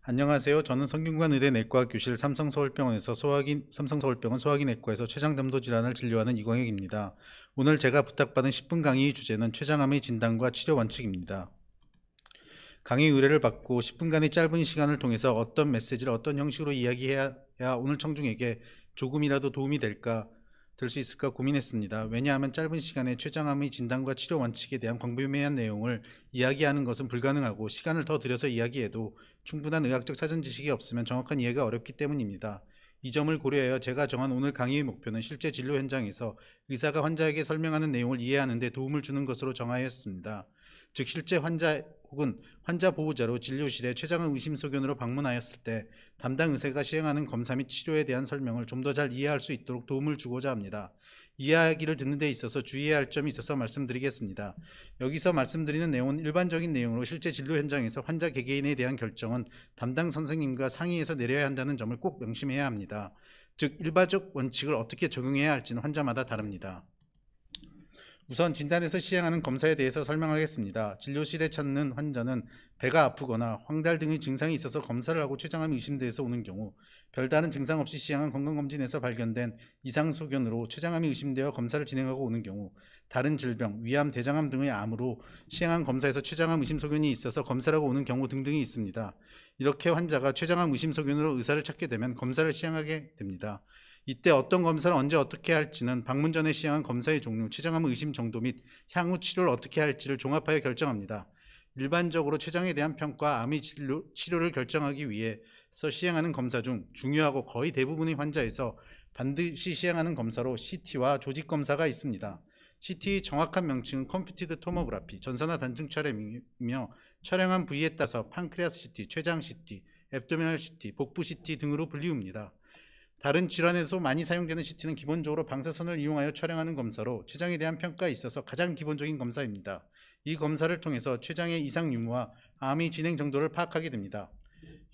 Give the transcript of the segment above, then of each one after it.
안녕하세요. 저는 성균관의대 내과 교실 삼성서울병원 소화기내과에서 췌장염도 질환을 진료하는 이광혁입니다. 오늘 제가 부탁받은 10분 강의 주제는 췌장암의 진단과 치료 원칙입니다. 강의 의뢰를 받고 10분간의 짧은 시간을 통해서 어떤 메시지를 어떤 형식으로 이야기해야 오늘 청중에게 조금이라도 도움이 될 수 있을까 고민했습니다. 왜냐하면 짧은 시간에 췌장암의 진단과 치료 원칙에 대한 광범위한 내용을 이야기하는 것은 불가능하고, 시간을 더 들여서 이야기해도 충분한 의학적 사전 지식이 없으면 정확한 이해가 어렵기 때문입니다. 이 점을 고려하여 제가 정한 오늘 강의의 목표는 실제 진료 현장에서 의사가 환자에게 설명하는 내용을 이해하는 데 도움을 주는 것으로 정하였습니다. 즉, 실제 환자 혹은 환자 보호자로 진료실에 췌장암 의심소견으로 방문하였을 때 담당 의사가 시행하는 검사 및 치료에 대한 설명을 좀 더 잘 이해할 수 있도록 도움을 주고자 합니다. 이야기를 듣는 데 있어서 주의해야 할 점이 있어서 말씀드리겠습니다. 여기서 말씀드리는 내용은 일반적인 내용으로 실제 진료 현장에서 환자 개개인에 대한 결정은 담당 선생님과 상의해서 내려야 한다는 점을 꼭 명심해야 합니다. 즉, 일반적 원칙을 어떻게 적용해야 할지는 환자마다 다릅니다. 우선 진단에서 시행하는 검사에 대해서 설명하겠습니다. 진료실에 찾는 환자는 배가 아프거나 황달 등의 증상이 있어서 검사를 하고 췌장암이 의심돼서 오는 경우, 별다른 증상 없이 시행한 건강검진에서 발견된 이상소견으로 췌장암이 의심되어 검사를 진행하고 오는 경우, 다른 질병, 위암, 대장암 등의 암으로 시행한 검사에서 췌장암 의심소견이 있어서 검사를 하고 오는 경우 등등이 있습니다. 이렇게 환자가 췌장암 의심소견으로 의사를 찾게 되면 검사를 시행하게 됩니다. 이때 어떤 검사를 언제 어떻게 할지는 방문 전에 시행한 검사의 종류, 췌장암 의심 정도 및 향후 치료를 어떻게 할지를 종합하여 결정합니다. 일반적으로 췌장에 대한 평가, 암의 치료를 결정하기 위해서 시행하는 검사 중 중요하고 거의 대부분의 환자에서 반드시 시행하는 검사로 CT와 조직검사가 있습니다. CT의 정확한 명칭은 컴퓨티드 토모그래피, 전산화 단층 촬영이며 촬영한 부위에 따라서 판크레아스 CT, 췌장 CT, 앱도미널 CT, 복부 CT 등으로 불리웁니다. 다른 질환에서 많이 사용되는 CT는 기본적으로 방사선을 이용하여 촬영하는 검사로 췌장에 대한 평가에 있어서 가장 기본적인 검사입니다. 이 검사를 통해서 췌장의 이상 유무와 암의 진행 정도를 파악하게 됩니다.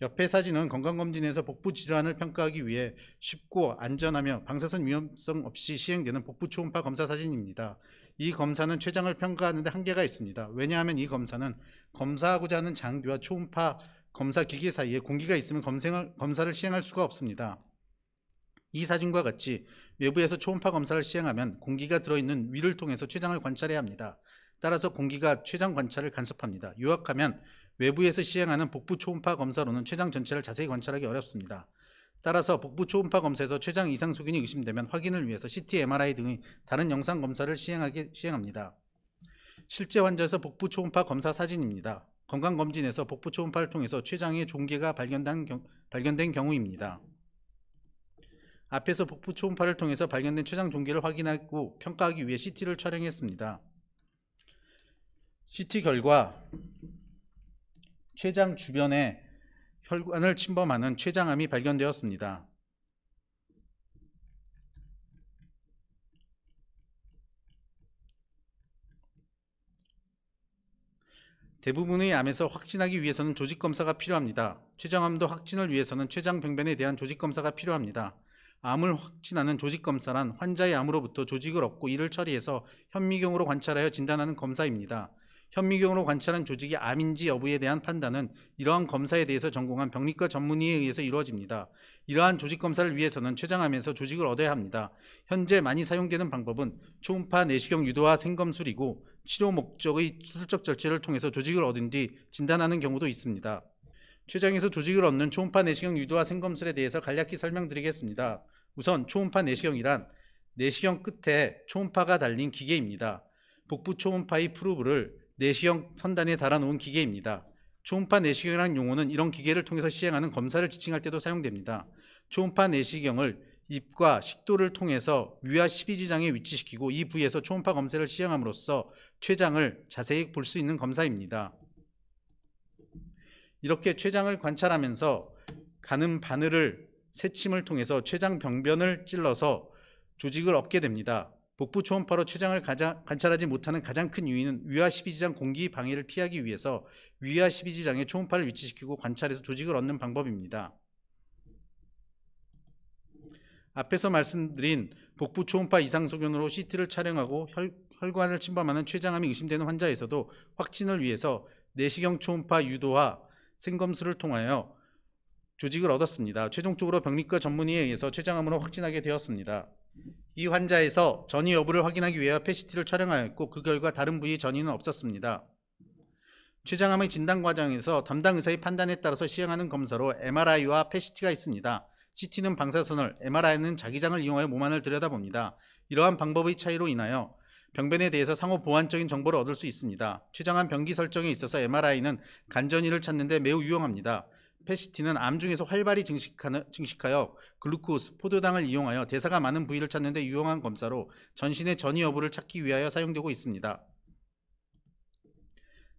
옆의 사진은 건강검진에서 복부 질환을 평가하기 위해 쉽고 안전하며 방사선 위험성 없이 시행되는 복부 초음파 검사 사진입니다. 이 검사는 췌장을 평가하는 데 한계가 있습니다. 왜냐하면 이 검사는 검사하고자 하는 장기와 초음파 검사 기계 사이에 공기가 있으면 검사를 시행할 수가 없습니다. 이 사진과 같이 외부에서 초음파 검사를 시행하면 공기가 들어있는 위를 통해서 췌장을 관찰해야 합니다. 따라서 공기가 췌장 관찰을 간섭합니다. 요약하면 외부에서 시행하는 복부 초음파 검사로는 췌장 전체를 자세히 관찰하기 어렵습니다. 따라서 복부 초음파 검사에서 췌장 이상 소견이 의심되면 확인을 위해서 CT, MRI 등의 다른 영상 검사를 시행합니다. 실제 환자에서 복부 초음파 검사 사진입니다. 건강검진에서 복부 초음파를 통해서 췌장의 종괴가 발견된 경우입니다. 앞에서 복부 초음파를 통해서 발견된 췌장 종괴를 확인하고 평가하기 위해 CT를 촬영했습니다. CT 결과 췌장 주변에 혈관을 침범하는 췌장암이 발견되었습니다. 대부분의 암에서 확진하기 위해서는 조직검사가 필요합니다. 췌장암도 확진을 위해서는 췌장병변에 대한 조직검사가 필요합니다. 암을 확진하는 조직검사란 환자의 암으로부터 조직을 얻고 이를 처리해서 현미경으로 관찰하여 진단하는 검사입니다. 현미경으로 관찰한 조직이 암인지 여부에 대한 판단은 이러한 검사에 대해서 전공한 병리과 전문의에 의해서 이루어집니다. 이러한 조직검사를 위해서는 췌장암에서 조직을 얻어야 합니다. 현재 많이 사용되는 방법은 초음파 내시경 유도화 생검술이고, 치료 목적의 수술적 절제를 통해서 조직을 얻은 뒤 진단하는 경우도 있습니다. 췌장에서 조직을 얻는 초음파 내시경 유도화 생검술에 대해서 간략히 설명드리겠습니다. 우선 초음파 내시경이란 내시경 끝에 초음파가 달린 기계입니다. 복부 초음파의 프로브를 내시경 선단에 달아놓은 기계입니다. 초음파 내시경이라는 용어는 이런 기계를 통해서 시행하는 검사를 지칭할 때도 사용됩니다. 초음파 내시경을 입과 식도를 통해서 위와 12지장에 위치시키고 이 부위에서 초음파 검사를 시행함으로써 췌장을 자세히 볼 수 있는 검사입니다. 이렇게 췌장을 관찰하면서 가는 바늘을 새침을 통해서 췌장 병변을 찔러서 조직을 얻게 됩니다. 복부 초음파로 췌장을 관찰하지 못하는 가장 큰 요인은 위와 12지장 공기 방해를 피하기 위해서 위와 12지장에 초음파를 위치시키고 관찰해서 조직을 얻는 방법입니다. 앞에서 말씀드린 복부 초음파 이상 소견으로 CT를 촬영하고 혈관을 침범하는 췌장암이 의심되는 환자에서도 확진을 위해서 내시경 초음파 유도화 생검술을 통하여 조직을 얻었습니다. 최종적으로 병리과 전문의에 의해서 췌장암으로 확진하게 되었습니다. 이 환자에서 전이 여부를 확인하기 위해 PET를 촬영하였고 그 결과 다른 부위 전이는 없었습니다. 췌장암의 진단 과정에서 담당 의사의 판단에 따라서 시행하는 검사로 MRI와 PET가 있습니다. CT는 방사선을, MRI는 자기장을 이용하여 몸 안을 들여다봅니다. 이러한 방법의 차이로 인하여 병변에 대해서 상호 보완적인 정보를 얻을 수 있습니다. 췌장암 병기 설정에 있어서 MRI는 간전이를 찾는 데 매우 유용합니다. PET는 암 중에서 활발히 증식하여 글루코스, 포도당을 이용하여 대사가 많은 부위를 찾는 데 유용한 검사로 전신의 전이 여부를 찾기 위하여 사용되고 있습니다.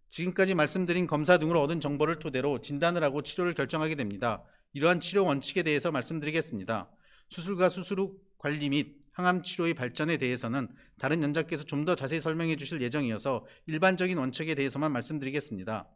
지금까지 말씀드린 검사 등으로 얻은 정보를 토대로 진단을 하고 치료를 결정하게 됩니다. 이러한 치료 원칙에 대해서 말씀드리겠습니다. 수술과 수술 후 관리 및 항암 치료의 발전에 대해서는 다른 연자께서 좀 더 자세히 설명해 주실 예정이어서 일반적인 원칙에 대해서만 말씀드리겠습니다.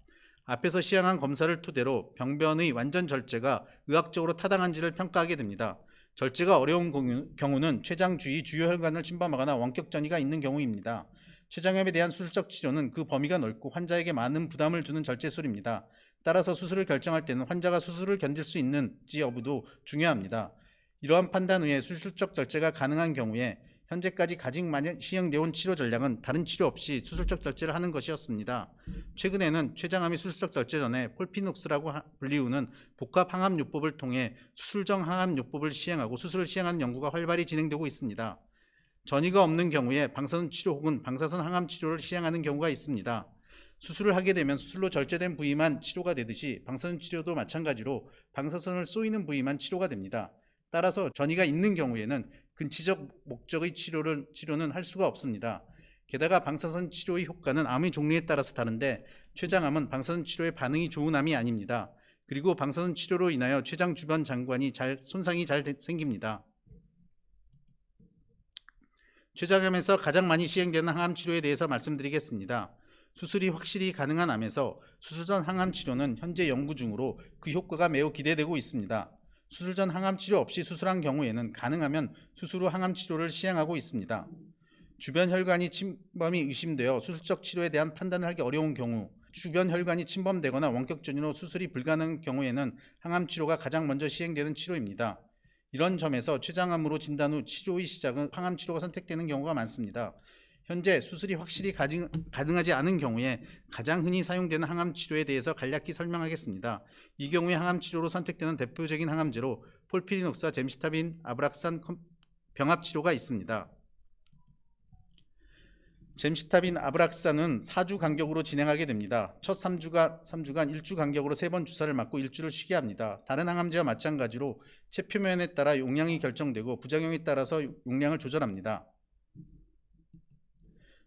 앞에서 시행한 검사를 토대로 병변의 완전 절제가 의학적으로 타당한지를 평가하게 됩니다. 절제가 어려운 경우는 췌장 주위 주요 혈관을 침범하거나 원격 전이가 있는 경우입니다. 췌장암에 대한 수술적 치료는 그 범위가 넓고 환자에게 많은 부담을 주는 절제술입니다. 따라서 수술을 결정할 때는 환자가 수술을 견딜 수 있는지 여부도 중요합니다. 이러한 판단 후에 수술적 절제가 가능한 경우에 현재까지 가장 많이 시행되어 온 치료 전략은 다른 치료 없이 수술적 절제를 하는 것이었습니다. 최근에는 췌장암이 수술적 절제 전에 폴피녹스라고 불리우는 복합 항암요법을 통해 수술정 항암요법을 시행하고 수술을 시행하는 연구가 활발히 진행되고 있습니다. 전이가 없는 경우에 방사선 치료 혹은 방사선 항암 치료를 시행하는 경우가 있습니다. 수술을 하게 되면 수술로 절제된 부위만 치료가 되듯이 방사선 치료도 마찬가지로 방사선을 쏘이는 부위만 치료가 됩니다. 따라서 전이가 있는 경우에는 근치적 목적의 치료는 할 수가 없습니다. 게다가 방사선 치료의 효과는 암의 종류에 따라서 다른데 췌장암은 방사선 치료에 반응이 좋은 암이 아닙니다. 그리고 방사선 치료로 인하여 췌장 주변 장관이 손상이 잘 생깁니다. 췌장암에서 가장 많이 시행되는 항암 치료에 대해서 말씀드리겠습니다. 수술이 확실히 가능한 암에서 수술 전 항암 치료는 현재 연구 중으로 그 효과가 매우 기대되고 있습니다. 수술 전 항암 치료 없이 수술한 경우에는 가능하면 수술 후 항암 치료를 시행하고 있습니다. 주변 혈관이 침범이 의심되어 수술적 치료에 대한 판단을 하기 어려운 경우, 주변 혈관이 침범되거나 원격 전이로 수술이 불가능한 경우에는 항암 치료가 가장 먼저 시행되는 치료입니다. 이런 점에서 췌장암으로 진단 후 치료의 시작은 항암 치료가 선택되는 경우가 많습니다. 현재 수술이 확실히 가능하지 않은 경우에 가장 흔히 사용되는 항암 치료에 대해서 간략히 설명하겠습니다. 이 경우에 항암 치료로 선택되는 대표적인 항암제로 폴피리녹스와 젬시타빈, 아브락산 병합 치료가 있습니다. 젬시타빈, 아브락산은 4주 간격으로 진행하게 됩니다. 첫 3주간 1주 간격으로 3번 주사를 맞고 1주를 쉬게 합니다. 다른 항암제와 마찬가지로 체표면에 따라 용량이 결정되고 부작용에 따라서 용량을 조절합니다.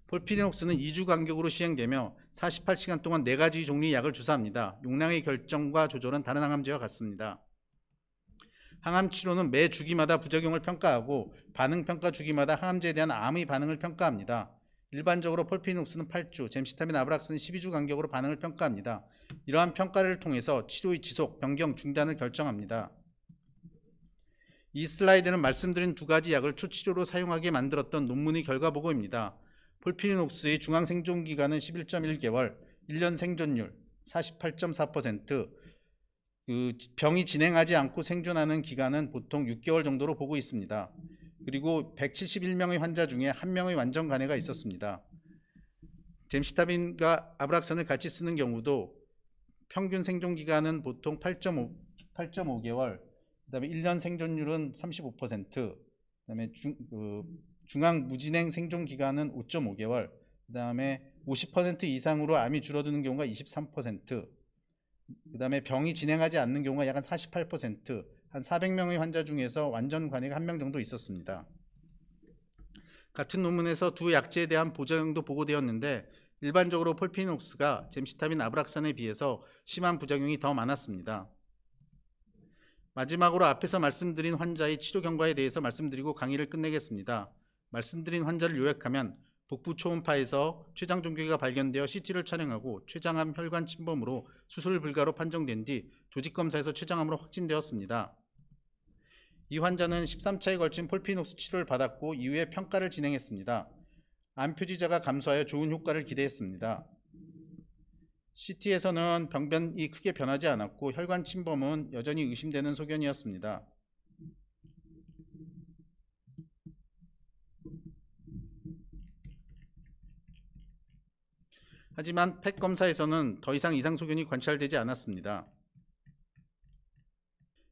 폴피리녹스는 2주 간격으로 시행되며 48시간 동안 4가지 종류의 약을 주사합니다. 용량의 결정과 조절은 다른 항암제와 같습니다. 항암 치료는 매 주기마다 부작용을 평가하고 반응 평가 주기마다 항암제에 대한 암의 반응을 평가합니다. 일반적으로 폴피리녹스는 8주, 젬시타빈, 아브락산은 12주 간격으로 반응을 평가합니다. 이러한 평가를 통해서 치료의 지속, 변경, 중단을 결정합니다. 이 슬라이드는 말씀드린 2가지 약을 초치료로 사용하게 만들었던 논문의 결과 보고입니다. 폴피리녹스의 중앙 생존 기간은 11.1개월, 1년 생존율 48.4%, 병이 진행하지 않고 생존하는 기간은 보통 6개월 정도로 보고 있습니다. 그리고 171명의 환자 중에 1명의 완전 간해가 있었습니다. 젬시타빈과 아브락산을 같이 쓰는 경우도 평균 생존 기간은 보통 8.5개월, 그다음에 1년 생존율은 35%, 그다음에 중앙 무진행 생존 기간은 5.5개월, 그다음에 50% 이상으로 암이 줄어드는 경우가 23%, 그다음에 병이 진행하지 않는 경우가 약 한 48%, 한 400명의 환자 중에서 완전 관해가 1명 정도 있었습니다. 같은 논문에서 두 약제에 대한 부작용도 보고되었는데 일반적으로 폴피리녹스가 젬시타빈, 아브락산에 비해서 심한 부작용이 더 많았습니다. 마지막으로 앞에서 말씀드린 환자의 치료 경과에 대해서 말씀드리고 강의를 끝내겠습니다. 말씀드린 환자를 요약하면 복부 초음파에서 췌장 종괴가 발견되어 CT를 촬영하고 췌장암 혈관 침범으로 수술 불가로 판정된 뒤 조직검사에서 췌장암으로 확진되었습니다. 이 환자는 13차에 걸친 폴피리녹스 치료를 받았고 이후에 평가를 진행했습니다. 암 표지자가 감소하여 좋은 효과를 기대했습니다. CT에서는 병변이 크게 변하지 않았고 혈관 침범은 여전히 의심되는 소견이었습니다. 하지만 팩 검사에서는 더 이상 이상 소견이 관찰되지 않았습니다.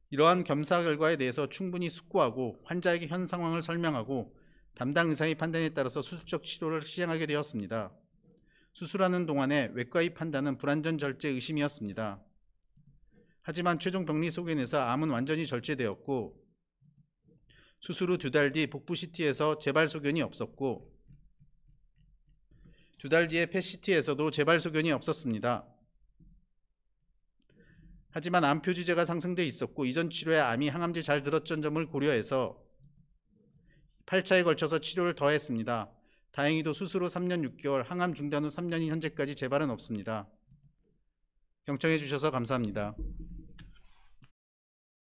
이러한 검사 결과에 대해서 충분히 숙고하고 환자에게 현 상황을 설명하고 담당 의사의 판단에 따라서 수술적 치료를 시행하게 되었습니다. 수술하는 동안에 외과의 판단은 불완전 절제 의심이었습니다. 하지만 최종 병리 소견에서 암은 완전히 절제되었고 수술 후 2달 뒤 복부 CT에서 재발 소견이 없었고 2달 뒤에 펫 CT에서도 재발 소견이 없었습니다. 하지만 암 표지제가 상승돼 있었고 이전 치료에 암이 항암제 잘 들었던 점을 고려해서 8차에 걸쳐서 치료를 더했습니다. 다행히도 수술 후 3년 6개월, 항암 중단 후 3년인 현재까지 재발은 없습니다. 경청해 주셔서 감사합니다.